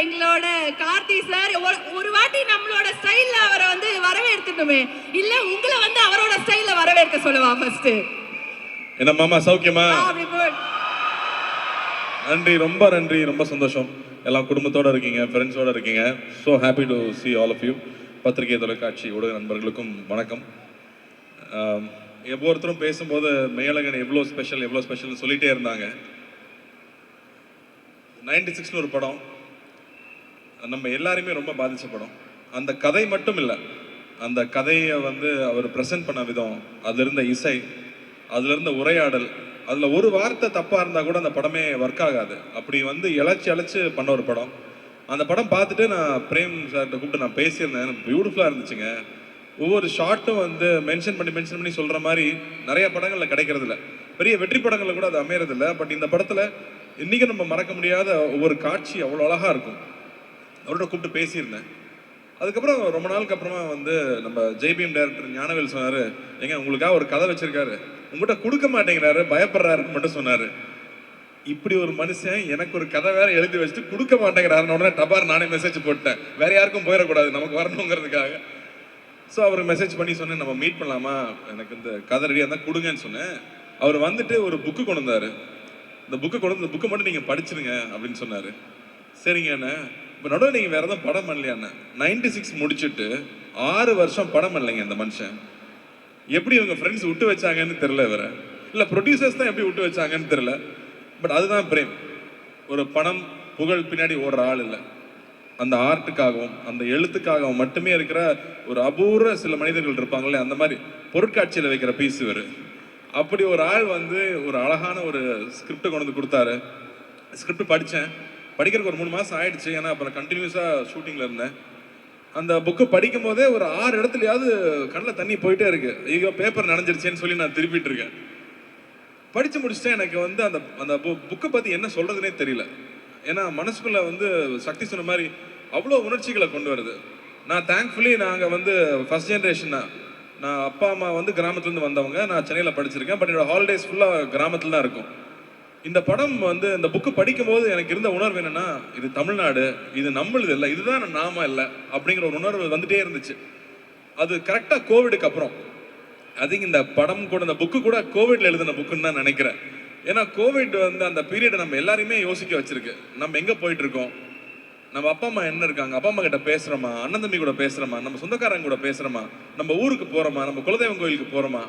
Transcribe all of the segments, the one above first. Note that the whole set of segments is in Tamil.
எங்களோட கார்த்தி சார் ஒரு வாட்டி நம்மளோட ஸ்டைல்ல அவரை வந்து வரவேற்கணுமே, இல்ல உங்களை வந்து அவரோட ஸ்டைல்ல வரவேற்க சொல்லவா ஃபர்ஸ்ட்? என்ன மாமா சௌக்கியமா? அப்படி போட். நன்றி, ரொம்ப நன்றி, ரொம்ப சந்தோஷம். எல்லாம் குடும்பத்தோட இருக்கீங்க, ஃப்ரெண்ட்ஸோட இருக்கீங்க. So happy to see all of you. பத்திரிகை, தொலைக்காட்சி ஊடக நண்பர்களுக்கும் வணக்கம். ஒவ்வொருத்தரும் பேசும்போது மேலகன் எவ்வளோ ஸ்பெஷல்னு சொல்லிட்டே இருந்தாங்க. 96 ஒரு படம் நம்ம எல்லாருமே ரொம்ப பாதிச்ச படம். அந்த கதை மட்டும் இல்லை, அந்த கதையை வந்து அவர் ப்ரெசென்ட் பண்ண விதம், அதில் இருந்த இசை, அதில் இருந்த உரையாடல், அதில் ஒரு வார்த்தை தப்பாக இருந்தால் கூட அந்த படமே ஒர்க் ஆகாது. அப்படி வந்து இழைச்சி பண்ண ஒரு படம். அந்த படம் பார்த்துட்டு நான் பிரேம் சார்கிட்ட கூப்பிட்டு நான் பேசியிருந்தேன். பியூட்டிஃபுல்லாக இருந்துச்சுங்க. ஒவ்வொரு ஷார்ட்டும் வந்து மென்ஷன் பண்ணி சொல்கிற மாதிரி நிறைய படங்களில் கிடைக்கிறதில்ல. பெரிய வெற்றி படங்களில் கூட அது அமையறதில்ல. பட் இந்த படத்தில் இன்றைக்கி நம்ம மறக்க முடியாத ஒவ்வொரு காட்சி அவ்வளோ அழகாக இருக்கும். அவரோட கூப்பிட்டு பேசியிருந்தேன். அதுக்கப்புறம் ரொம்ப நாளுக்கு அப்புறமா வந்து நம்ம ஜேபிஎம் டைரக்டர் ஞானவேல் சொன்னார், ஏங்க உங்களுக்காக ஒரு கதை வச்சுருக்காரு, உங்கள்கிட்ட கொடுக்க மாட்டேங்கிறாரு, பயப்படுறாருன்னு மட்டும் சொன்னார். இப்படி ஒரு மனுஷன் எனக்கு ஒரு கதை வேற எழுதி வச்சுட்டு கொடுக்க மாட்டேங்கிறாருன்னு உடனே டபார் நானே மெசேஜ் போட்டேன். வேற யாருக்கும் போயிடக்கூடாது, நமக்கு வரணுங்கிறதுக்காக. ஸோ அவருக்கு மெசேஜ் பண்ணி சொன்னேன், நம்ம மீட் பண்ணலாமா, எனக்கு இந்த கதை ரெடியாக இருந்தால் கொடுங்கன்னு சொன்னேன். அவர் வந்துட்டு ஒரு புக்கு கொண்டு வந்தார். இந்த புக்கை மட்டும் நீங்கள் படிச்சிருங்க அப்படின்னு சொன்னார். சரிங்க அண்ணா. இப்போ நடுவில் நீங்கள் வேறு எதுவும் படம் பண்ணலையாண்ணா? 96 முடிச்சுட்டு 6 வருஷம் படம் பண்ணலைங்க அந்த மனுஷன். எப்படி இவங்க ஃப்ரெண்ட்ஸ் விட்டு வச்சாங்கன்னு தெரில, வேற இல்லை ப்ரொடியூசர்ஸ் தான் எப்படி விட்டு வச்சாங்கன்னு தெரில. பட் அதுதான் பிரேம். ஒரு பணம் புகழ் பின்னாடி ஓடுற ஆள் இல்லை, அந்த ஆர்ட்டுக்காகவும் அந்த எழுத்துக்காகவும் மட்டுமே இருக்கிற ஒரு அபூர்வ சில மனிதர்கள் இருப்பாங்களே, அந்த மாதிரி பொருட்காட்சியில் வைக்கிற பீஸ் வேறு. அப்படி ஒரு ஆள் வந்து ஒரு அழகான ஒரு ஸ்கிரிப்டை கொண்டு வந்து கொடுத்தாரு. ஸ்கிரிப்ட் படித்தேன். படிக்கிறதுக்கு ஒரு 3 மாதம் ஆயிடுச்சு. ஏன்னா அப்புறம் கண்டினியூஸாக ஷூட்டிங்கில் இருந்தேன். அந்த புக்கு படிக்கும் போதே ஒரு 6 இடத்துலையாவது கண்ணில் தண்ணி போயிட்டே இருக்கு. ஐயோ பேப்பர் நனைஞ்சிருச்சேன்னு சொல்லி நான் திருப்பிட்டு இருக்கேன். படித்து முடிச்சுட்டேன். எனக்கு வந்து அந்த அந்த புக்கை பற்றி என்ன சொல்கிறதுனே தெரியல. ஏன்னா மனசுக்குள்ளே வந்து சக்தி சொன்ன மாதிரி அவ்வளோ உணர்ச்சிகளை கொண்டு வருது. நான் தேங்க்ஃபுல்லி நாங்கள் வந்து ஃபர்ஸ்ட் ஜென்ரேஷன் தான். நான் அப்பா அம்மா வந்து கிராமத்துலேருந்து வந்தவங்க. நான் சென்னையில் படிச்சிருக்கேன். பட் என்னோட ஹாலிடேஸ் ஃபுல்லாக கிராமத்தில் தான் இருக்கும். இந்த படம் வந்து இந்த புக்கு படிக்கும்போது எனக்கு இருந்த உணர்வு என்னென்னா, இது தமிழ்நாடு, இது நம்மளுது இல்லை, இதுதான் நாம இல்லை அப்படிங்கிற ஒரு உணர்வு வந்துட்டே இருந்துச்சு. அது கரெக்டாக கோவிடுக்கு அப்புறம். அது இந்த படம் கூட இந்த புக்கு கூட கோவிட்ல எழுதின புக்குன்னு தான் நினைக்கிறேன். ஏன்னா கோவிட் வந்து அந்த பீரியடை நம்ம எல்லாரையுமே யோசிக்க வச்சிருக்கு. நம்ம எங்கே போயிட்டு இருக்கோம், நம்ம அப்பா அம்மா என்ன இருக்காங்க, அப்பா அம்மா கிட்ட பேசுகிறோமா, அண்ணன் தம்பி கூட பேசுகிறோமா, நம்ம சொந்தக்காரங்க கூட பேசுகிறோமா, நம்ம ஊருக்கு போகிறோமா, நம்ம குலதெய்வம் கோயிலுக்கு போகிறோமா,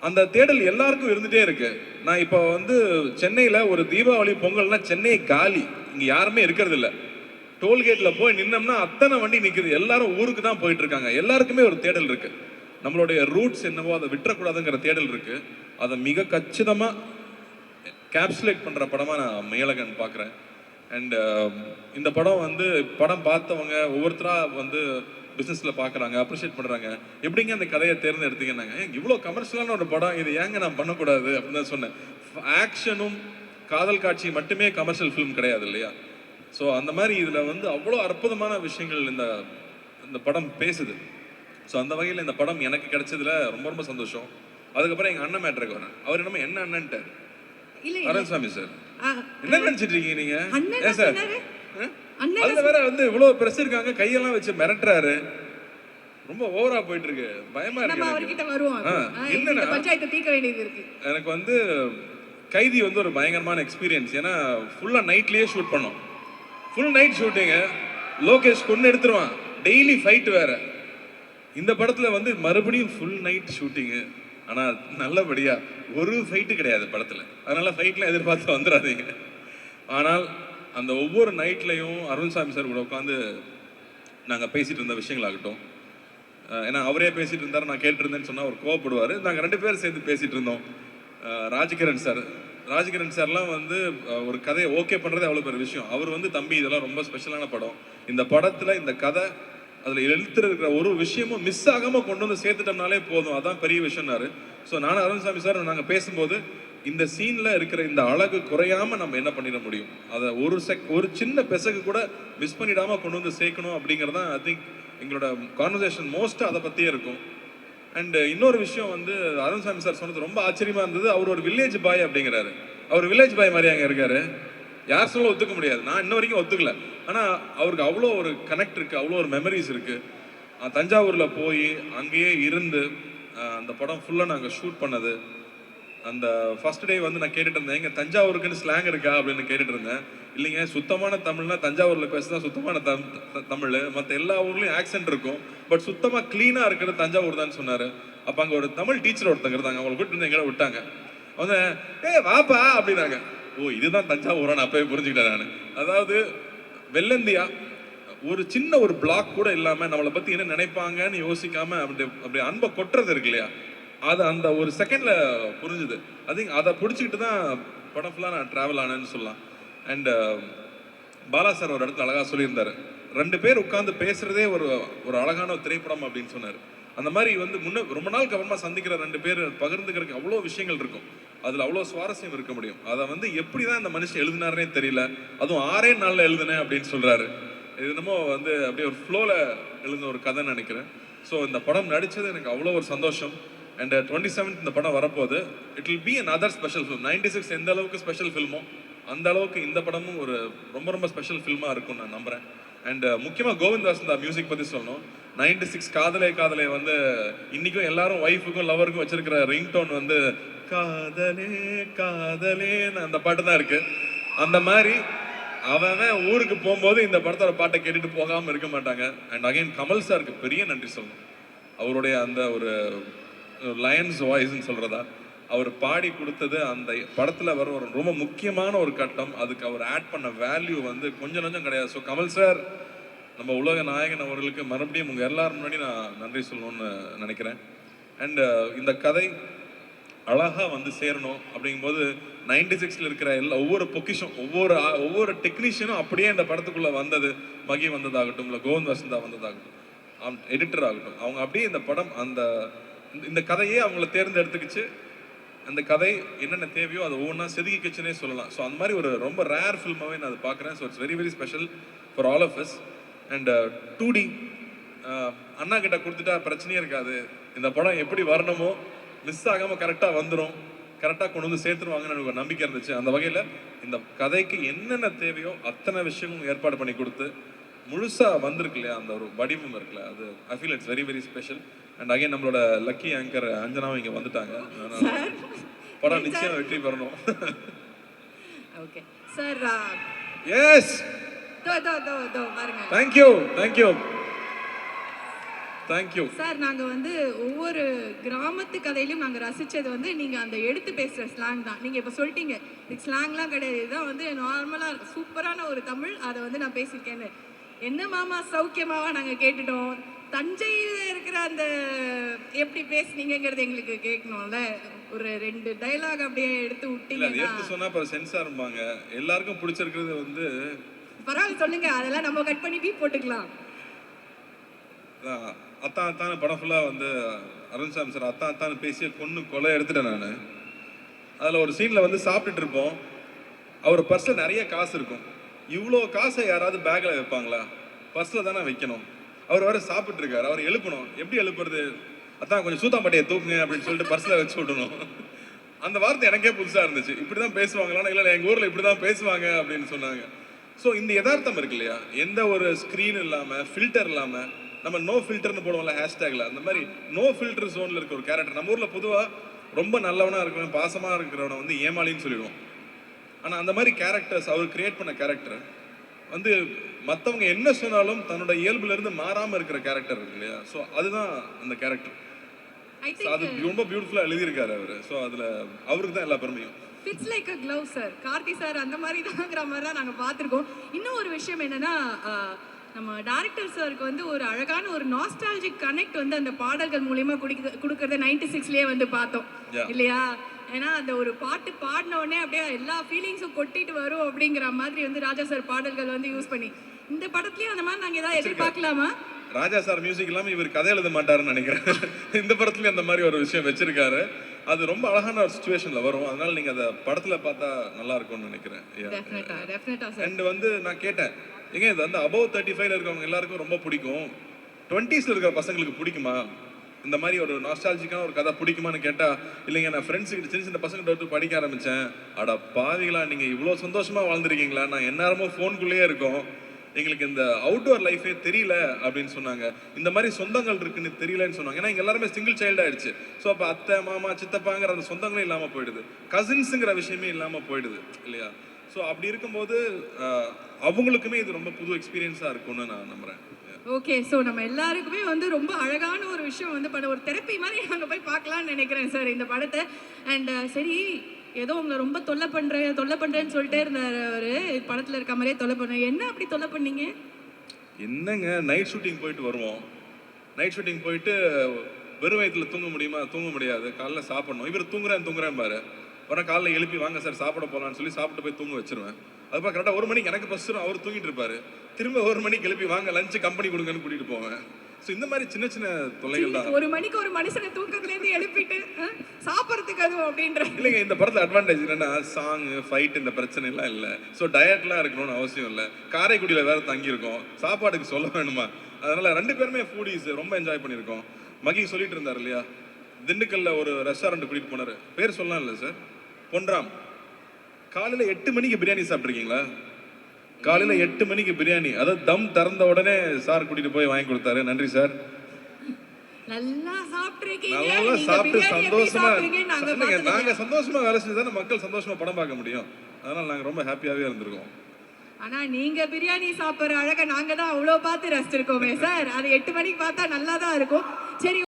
அந்த தேடல் எல்லாருக்கும் இருந்துகிட்டே இருக்கு. நான் இப்போ வந்து சென்னையில் ஒரு தீபாவளி பொங்கல்னா சென்னை காலி, இங்கே யாருமே இருக்கிறது இல்லை. டோல்கேட்டில் போய் நின்னோம்னா அத்தனை வண்டி நிற்குது. எல்லாரும் ஊருக்கு தான் போயிட்டு இருக்காங்க. எல்லாருக்குமே ஒரு தேடல் இருக்கு. நம்மளுடைய ரூட்ஸ் என்னவோ அதை விட்டுறக்கூடாதுங்கிற தேடல் இருக்கு. அதை மிக கச்சிதமாக கேப்சுலேட் பண்ணுற படமாக நான் மேலகன் பார்க்குறேன். அண்ட் இந்த படம் வந்து படம் பார்த்தவங்க ஒவ்வொருத்தராக வந்து பிஸ்னஸில் பார்க்குறாங்க, அப்ரிஷியேட் பண்ணுறாங்க. எப்படிங்க அந்த கதையை தேர்ந்தெடுத்தீங்கன்னாங்க, இவ்வளோ கமர்ஷியலான ஒரு படம், இது ஏங்க நான் பண்ணக்கூடாது அப்படின்னு தான் சொன்னேன். ஆக்ஷனும் காதல் காட்சி மட்டுமே கமர்ஷியல் ஃபிலிம் கிடையாது இல்லையா? ஸோ அந்த மாதிரி இதில் வந்து அவ்வளோ அற்புதமான விஷயங்கள் இந்த படம் பேசுது. ஸோ அந்த வகையில் இந்த படம் எனக்கு கிடைச்சதுல ரொம்ப ரொம்ப சந்தோஷம். அதுக்கப்புறம் எங்கள் அண்ணன் மேட்ருக்கு வரேன். அவர் என்னமோ என்ன அண்ணன்ட்டார், அருண்சாமி சார். என்ன நினைச்சிட்டு இருக்கீங்க நீங்க? ஏன் சார் அதுல வேற வந்து இவ்வளவு பிரஸ் இருக்காங்க, கையெல்லாம் வச்சு மிரட்டுறாரு. ரொம்ப ஓவரா போயிட்டு இருக்கு, பயமா இருக்கு. என்னன்னா பஞ்சாயத்து தீர்க்க வேண்டியது இருக்கு. எனக்கு வந்து கைதி வந்து ஒரு பயங்கரமான எக்ஸ்பீரியன்ஸ். ஏன்னா ஃபுல்லா நைட்லயே ஷூட் பண்ணோம். ஃபுல் நைட் ஷூட்டிங்க. லோகேஷ் கொண்டு எடுத்துருவான், டெய்லி ஃபைட் வேற. இந்த படத்துல வந்து மறுபடியும் ஃபுல் நைட் ஷூட்டிங்கு. ஆனா நல்லபடியா ஒரு ஃபைட்டு கிடையாது படத்துல. அதனால ஃபைட்லாம் எதிர்பார்த்து வந்துடாதீங்க. ஆனால் அந்த ஒவ்வொரு நைட்லையும் அருண்சாமி சார் கூட உட்காந்து நாங்கள் பேசிகிட்டு இருந்த விஷயங்களாகட்டும், ஏன்னா அவரே பேசிகிட்டு இருந்தார், நான் கேட்டுருந்தேன்னு சொன்னால் அவர் கோவப்படுவார். நாங்கள் 2 பேரும் சேர்ந்து பேசிகிட்டு இருந்தோம். ராஜகிரண் சார்லாம் வந்து ஒரு கதையை ஓகே பண்ணுறதே அவ்வளோ பெரிய விஷயம். அவர் வந்து தம்பி இதெல்லாம் ரொம்ப ஸ்பெஷலான படம், இந்த படத்தில் இந்த கதை அதில் எழுத்துருக்கிற ஒரு விஷயமும் மிஸ் ஆகாமல் கொண்டு வந்து சேர்த்துட்டோம்னாலே போதும், அதான் பெரிய விஷயம்னாரு. ஸோ நானும் அருண்சாமி சார் நாங்கள் பேசும்போது இந்த சீனில் இருக்கிற இந்த அழகு குறையாமல் நம்ம என்ன பண்ணிட முடியும், அதை ஒரு சின்ன பெசகு கூட மிஸ் பண்ணிடாமல் கொண்டு வந்து சேர்க்கணும் அப்படிங்கிறது தான் ஐ திங்க் எங்களோட கான்வர்சேஷன் மோஸ்ட்டாக அதை பற்றியே இருக்கும். அண்ட் இன்னொரு விஷயம் வந்து அருண்சாமி சார் சொன்னது ரொம்ப ஆச்சரியமாக இருந்தது. அவர் ஒரு வில்லேஜ் பாய் அப்படிங்கிறாரு. அவர் வில்லேஜ் பாய் மாதிரி அங்கே இருக்காரு. யார் சொல்ல ஒத்துக்க முடியாது. நான் இன்ன வரைக்கும் ஒத்துக்கல. ஆனால் அவருக்கு அவ்வளோ ஒரு கனெக்ட் இருக்குது, அவ்வளோ ஒரு மெமரிஸ் இருக்குது. தஞ்சாவூரில் போய் அங்கேயே இருந்து அந்த படம் ஃபுல்லாக நாங்கள் ஷூட் பண்ணது. அந்த ஃபர்ஸ்ட் டே வந்து நான் கேட்டுட்டு இருந்தேன், எங்க தஞ்சாவூருக்குன்னு ஸ்லாங் இருக்கா அப்படின்னு கேட்டுட்டு இருந்தேன். இல்லைங்க, சுத்தமான தமிழ்னா தஞ்சாவூரில் பேச தான் சுத்தமான தமிழ். மற்ற எல்லா ஊர்லேயும் ஆக்சென்ட் இருக்கும், பட் சுத்தமாக க்ளீனாக இருக்கிறது தஞ்சாவூர் தான் சொன்னார். அப்போ அங்கே ஒரு தமிழ் டீச்சர் ஒருத்தங்க இருந்தாங்க, அவங்களை கூப்பிட்டு வந்து எங்கேயா விட்டாங்க. அவங்க வாப்பா அப்படின்னாங்க. ஓ, இதுதான் தஞ்சாவூரா, நான் அப்பவே புரிஞ்சுக்கிட்டேன் நான். அதாவது வெள்ளந்தியா ஒரு சின்ன ஒரு பிளாக் கூட இல்லாமல் நம்மளை பற்றி என்ன நினைப்பாங்கன்னு யோசிக்காம அப்படி அன்பை கொட்டுறது இருக்கு இல்லையா, அது அந்த ஒரு செகண்ட்ல புரிஞ்சுது. அதை பிடிச்சிக்கிட்டு தான் படம் ஃபுல்லாக நான் ட்ராவல் ஆனேன்னு சொல்லலாம். அண்ட் பாலா சார் ஒரு இடத்துல அழகாக சொல்லியிருந்தாரு, 2 பேர் உட்காந்து பேசுறதே ஒரு ஒரு அழகான திரைப்படம் அப்படின்னு சொன்னார். அந்த மாதிரி வந்து ரொம்ப நாளுக்கு அப்புறமா சந்திக்கிற 2 பேர் பகிர்ந்துக்கிறதுக்கு அவ்வளோ விஷயங்கள் இருக்கும், அதில் அவ்வளோ சுவாரஸ்யம் இருக்க முடியும். அதை வந்து எப்படி தான் இந்த மனுஷன் எழுதினாருனே தெரியல. அதுவும் 6 நாளில் எழுதுனேன் அப்படின்னு சொல்கிறாரு. இது என்னமோ வந்து அப்படியே ஒரு ஃப்ளோவில் எழுதின ஒரு கதைன்னு நினைக்கிறேன். ஸோ இந்த படம் நடித்தது எனக்கு அவ்வளோ ஒரு சந்தோஷம். அண்ட் 27th இந்த படம் வரப்போகுது. It will be another special film. 96 எந்த அளவுக்கு ஸ்பெஷல் ஃபில்மோ அந்த அளவுக்கு இந்த படமும் ஒரு ரொம்ப ரொம்ப ஸ்பெஷல் ஃபில்மாக இருக்கும்னு நான் நம்புகிறேன். அண்ட் முக்கியமாக கோவிந்த் வசந்தா மியூசிக் பற்றி சொல்லணும். 96 காதலே காதலே வந்து இன்றைக்கும் எல்லாரும் ஒய்ஃபுக்கும் லவருக்கும் வச்சிருக்கிற ரிங்டோன் வந்து காதலே காதலேன்னு அந்த பாட்டு தான் இருக்குது. அந்த மாதிரி அவன் ஊருக்கு போகும்போது இந்த படத்தோட பாட்டை கேட்டுட்டு போகாமல் இருக்க மாட்டாங்க. அண்ட் அகைன் கமல் சாருக்கு பெரிய நன்றி சொல்லணும். அவருடைய அந்த ஒரு லயன்ஸ் வாய்ஸ்ன்னு சொல்கிறதா, அவர் பாடி கொடுத்தது அந்த படத்தில் வர ஒரு ரொம்ப முக்கியமான ஒரு கட்டம். அதுக்கு அவர் ஆட் பண்ண வேல்யூ வந்து கொஞ்சம் கொஞ்சம் கிடையாது. ஸோ கமல் சார், நம்ம உலக நாயகன் அவர்களுக்கு மறுபடியும் உங்கள் எல்லாரும் முன்னாடி நான் நன்றி சொல்லணும்னு நினைக்கிறேன். அண்ட் இந்த கதை அழகாக வந்து சேரணும் அப்படிங்கும்போது 96ல் இருக்கிற ஒவ்வொரு பொக்கிஷம், ஒவ்வொரு டெக்னீஷியனும் அப்படியே இந்த படத்துக்குள்ளே வந்தது. மகி வந்ததாகட்டும், இல்லை கோவிந்த் வசந்தா வந்ததாகட்டும், எடிட்டர் ஆகட்டும், அவங்க அப்படியே இந்த படம் இந்த கதையே அவங்கள தேர்ந்தெடுத்துக்கிச்சு. அந்த கதை என்னென்ன தேவையோ அதை ஒவ்வொன்றா செதுக்கிச்சுன்னே சொல்லலாம். ஸோ அந்த மாதிரி ஒரு ரொம்ப ரேர் ஃபில்மாகவே நான் அதை பார்க்குறேன். So it's very very special for all of us. And 2D அண்ணா கிட்ட கொடுத்துட்டா பிரச்சனையே இருக்காது. இந்த படம் எப்படி வரணுமோ மிஸ் ஆகாமல் கரெக்டாக வந்துடும், கரெக்டாக கொண்டு வந்து சேர்த்துருவாங்கன்னு எனக்கு ஒரு நம்பிக்கை இருந்துச்சு. அந்த வகையில் இந்த கதைக்கு என்னென்ன தேவையோ அத்தனை விஷயமும் ஏற்பாடு பண்ணி கொடுத்து முழுசாக வந்திருக்கு இல்லையா, அந்த ஒரு வடிவம் இருக்குல்ல, அது I feel it's very very special. And again நம்மளோட லக்கி ஆங்கர் அஞ்சனாவும் இங்கே வந்துட்டாங்க. படம் நிச்சயம் வெற்றி பெறணும். Okay sir. Yes, thank you thank you thank you sir. நாங்கள் வந்து ஒவ்வொரு கிராமத்து கதையிலும் நாங்கள் ரசித்தது வந்து நீங்கள் அந்த எடுத்து பேசுகிற ஸ்லாங் தான். நீங்கள் இப்போ சொல்லிட்டீங்க, இதுக்கு ஸ்லாங்லாம் கிடையாது, இதுதான் வந்து நார்மலாக சூப்பரான ஒரு தமிழ், அதை வந்து நான் பேசியிருக்கேன்னு. என்ன மாமா சௌக்கியமாவா நாங்கள் கேட்டுட்டோம். தஞ்சையில் இருக்கிற அந்த எப்படி பேசுனீங்கிறது எங்களுக்கு கேட்கணும்ல. ஒரு 2 டைலாக் அப்படியே எடுத்து விட்டீங்கன்னா சொன்னா அப்புறம் சென்சார் இருப்பாங்க. எல்லாருக்கும் பிடிச்சிருக்கிறது வந்து பரவாயில்ல சொல்லுங்க, அதெல்லாம் நம்ம கட் பண்ணி பீப் போட்டுக்கலாம். அத்தான் அத்தான படம் ஃபுல்லாக வந்து அருண்சாமி சார் அத்தான் அத்தான்னு பேசி கொலை எடுத்துட்டேன் நான். அதில் ஒரு சீனில் வந்து சாப்பிட்டுட்டு இருப்போம், அவர் பர்ஸில் நிறைய காசு இருக்கும். இவ்வளோ காசை யாராவது பேக்கில் வைப்பாங்களா? பர்ஸில் தானே வைக்கணும். அவர் வேறு சாப்பிட்டு இருக்காரு, அவர் எழுப்பணும். எப்படி எழுப்புறது? அதான் கொஞ்சம் சூத்தாம்பட்டையை தூக்குங்க அப்படின்னு சொல்லிட்டு பர்ஸில் வச்சு விடணும். அந்த வார்த்தை எனக்கே புதுசாக இருந்துச்சு. இப்படி தான் பேசுவாங்களான்னா, இல்லை எங்கள் ஊரில் இப்படி தான் பேசுவாங்க அப்படின்னு சொன்னாங்க. ஸோ இந்த யதார்த்தம் இருக்கு இல்லையா, எந்த ஒரு ஸ்க்ரீன் இல்லாமல் ஃபில்டர் இல்லாமல், நம்ம நோ ஃபில்டர்னு போடுவோம்ல ஹேஷ்டேக்ல, அந்த மாதிரி நோ ஃபில்டர் ஜோனில் இருக்க ஒரு கேரக்டர். நம்ம ஊரில் பொதுவாக ரொம்ப நல்லவனாக இருக்கிறவன், பாசமாக இருக்கிறவனை வந்து ஏமாளின்னு சொல்லிடுவோம். ஆனால் அந்த மாதிரி கேரக்டர்ஸ் அவர் கிரியேட் பண்ண கேரக்டர் வந்து மற்றவங்க என்ன சொன்னாலும் தன்னோட இயல்புலேருந்து மாறாமல் இருக்கிற கேரக்டர் இருக்கு இல்லையா. ஸோ அதுதான் அந்த கேரக்டர். அது ரொம்ப பியூட்டிஃபுல்லாக எழுதியிருக்காரு அவர். ஸோ அதில் அவருக்கு தான் எல்லா பெருமையும். Fits like a glove sir. Karthi sir அந்த மாதிரி தான்ங்கிற மாதிரி தான் நாங்கள் பார்த்துருக்கோம். இன்னும் ஒரு விஷயம் என்னன்னா, நம்ம டைரக்டர் சாருக்கு வந்து ஒரு அழகான ஒரு நாஸ்டாலஜிக் கனெக்ட் வந்து அந்த பாடல்கள் மூலியமா கொடுக்கறத 96லயே வந்து பார்த்தோம் இல்லையா. ஏன்னா அந்த ஒரு பாட்டு பாடின உடனே அப்படியே எல்லா ஃபீலிங்ஸும் கொட்டிட்டு வரும் அப்படிங்கிற மாதிரி வந்து ராஜா சார் பாடல்கள் வந்து யூஸ் பண்ணி இந்த படத்துலயும் அந்த மாதிரி நாங்கள் ஏதாவது எதிர்பார்க்கலாமா? ராஜா சார் மியூசிக் இல்லாமல் இவர் கதை எழுத மாட்டாருன்னு நினைக்கிறேன். இந்த படத்துலயும் அந்த மாதிரி ஒரு விஷயம் வச்சிருக்காரு. அது ரொம்ப அழகான ஒரு சுச்சுவேஷன்ல வரும். அதனால நீங்க அதை படத்துல பார்த்தா நல்லா இருக்கும்னு நினைக்கிறேன். அண்ட் வந்து நான் கேட்டேன், இது வந்து அபவ் 35ல இருக்கவங்க எல்லாருக்கும் ரொம்ப பிடிக்கும், 20ஸ்ல இருக்கிற பசங்களுக்கு பிடிக்குமா? இந்த மாதிரி ஒரு நாஸ்டாலஜிக்கான ஒரு கதை பிடிக்குமான்னு கேட்டா இல்லைங்க நான் ஃப்ரெண்ட்ஸுக்கு சின்ன சின்ன பசங்க எடுத்து படிக்க ஆரம்பிச்சேன். அட பாவிகளா, நீங்க இவ்வளோ சந்தோஷமா வாழ்ந்துருக்கீங்களா? நான் எந்நேரமும் ஃபோனுக்குள்ளேயே இருக்கோம், எங்களுக்கு இந்த அவுட்டோர் லைஃபே தெரியல அப்படின்னு சொன்னாங்க. இந்த மாதிரி சொந்தங்கள் இருக்குன்னு தெரியலன்னு சொன்னாங்க. ஏன்னா இங்க எல்லாருமே சிங்கிள் சைல்டு ஆயிடுச்சு. ஸோ அப்போ அத்தை மாமா சித்தப்பாங்கிற அந்த சொந்தங்களும் இல்லாமல் போயிடுது, கசின்ஸுங்கிற விஷயமே இல்லாமல் போயிடுது இல்லையா? ஸோ அப்படி இருக்கும்போது அவங்களுக்குமே இது ரொம்ப புது எக்ஸ்பீரியன்ஸாக இருக்கும்னு நான் நம்புறேன். ஓகே, ஸோ நம்ம எல்லாருக்குமே வந்து ரொம்ப அழகான ஒரு விஷயம் வந்து பண்ண ஒரு தெரப்பி மாதிரி நாங்கள் போய் பார்க்கலாம்னு நினைக்கிறேன் சார் இந்த படத்தை. அண்ட் சரி, ஏதோ உங்களை ரொம்ப தொல்லை பண்ணுறேன்னு சொல்லிட்டே இருந்தார் அவர், படத்தில் இருக்க மாதிரியே தொல்லை பண்ணுறேன். என்ன அப்படி தொல்லை பண்ணீங்க? என்னங்க, நைட் ஷூட்டிங் போயிட்டு வருவோம். நைட் ஷூட்டிங் போயிட்டு வெறும் வயிற்றுல தூங்க முடியுமா? தூங்க முடியாது. காலைல சாப்பிடணும். இவர் தூங்குறேன் பாரு. அப்புறம் காலைல எழுப்பி வாங்க சார் சாப்பிட போகலான்னு சொல்லி சாப்பிட்டு போய் தூங்க வச்சிருவேன். அதுக்கப்புறம் கரெக்டாக 1 மணிக்கு எனக்கு பஸ்ஸும் அவர் தூங்கிட்டு இருப்பாரு. திரும்ப 1 மணிக்கு எழுப்பி வாங்க லஞ்சு கம்பெனி கொடுங்கன்னு கூட்டிட்டு போவேன். ஸோ இந்த மாதிரி சின்ன சின்ன தொல்லைகள் தான். 1 மணிக்கு ஒரு மனுஷனை தூக்கத்துலேருந்து எழுப்பிட்டு சாப்பிட்றதுக்கு அதுவும் அப்படின்ற இல்லைங்க, இந்த படத்தில் அட்வான்டேஜ் என்னன்னா சாங் ஃபைட் இந்த பிரச்சனை எல்லாம் இல்லை. ஸோ டயட்லாம் இருக்கணும்னு அவசியம் இல்லை. காரைக்குடியில் வேற தங்கியிருக்கோம், சாப்பாடுக்கு சொல்ல வேணுமா? அதனால 2 பேருமே ஃபூடிஸ் ரொம்ப என்ஜாய் பண்ணியிருக்கோம். மகி சொல்லிட்டு இருந்தார் இல்லையா, திண்டுக்கல்ல ஒரு ரெஸ்டாரண்ட் கூட்டிட்டு போனாரு, பேர் சொல்லலாம் இல்லை சார், பொன்ராம். காலையில் 8 மணிக்கு பிரியாணி சாப்பிட்ருக்கீங்களா? காலையில் 8 மணிக்கு பிரியாணி, அதாவது தம் திறந்த உடனே சார் கூட்டிட்டு போய் வாங்கி கொடுத்தாரு. நன்றி சார். நல்லா சாப்பிட்டுருக்கீங்க. நல்லா சாப்பிட்டு சந்தோஷமா, நாங்க நாங்க சந்தோஷமா வேலை செஞ்சு தானே மக்கள் சந்தோஷமா படம் பார்க்க முடியும். அதனால நாங்க ரொம்ப ஹாப்பியாவே இருந்திருக்கோம். ஆனா நீங்க பிரியாணி சாப்பிட்ற அழகை நாங்க தான் அவ்வளோ பார்த்து ரசிச்சிருக்கோமே சார். அது 8 மணிக்கு பார்த்தா நல்லா தான் இருக்கும். சரி.